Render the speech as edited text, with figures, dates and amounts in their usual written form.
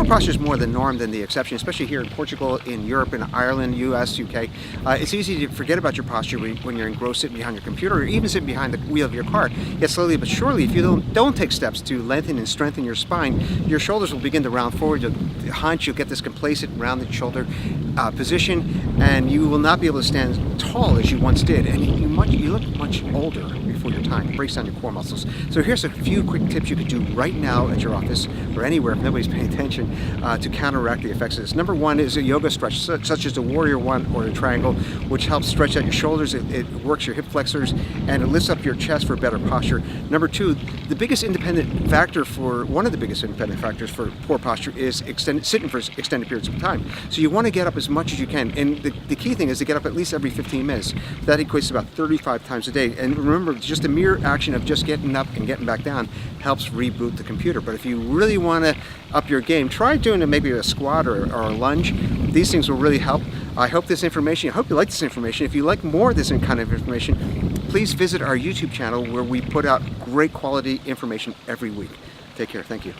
posture is more the norm than the exception, especially here in Portugal, in Europe, in Ireland, US, UK. It's easy to forget about your posture when you're engrossed sitting behind your computer or even sitting behind the wheel of your car. Yet slowly but surely, if you don't take steps to lengthen and strengthen your spine, your shoulders will begin to round forward, you'll hunch, you'll get this complacent rounded shoulder position, and you will not be able to stand tall as you once did, and you look much older before your time. It breaks down your core muscles. So here's a few quick tips you could do right now at your office or anywhere if nobody's paying attention to counteract the effects of this. Number one is a yoga stretch, such as the Warrior One or the Triangle, which helps stretch out your shoulders, it works your hip flexors, and it lifts up your chest for better posture. Number two, one of the biggest independent factors for poor posture is sitting for extended periods of time. So you want to get up as much as you can, and the key thing is to get up at least every 15 minutes. That equates to about 35 times a day. And remember, just the mere action of just getting up and getting back down helps reboot the computer. But if you really want to up your game, try doing maybe a squat or a lunge. These things will really help. I hope you like this information. If you like more of this kind of information, please visit our YouTube channel where we put out great quality information every week. Take care. Thank you.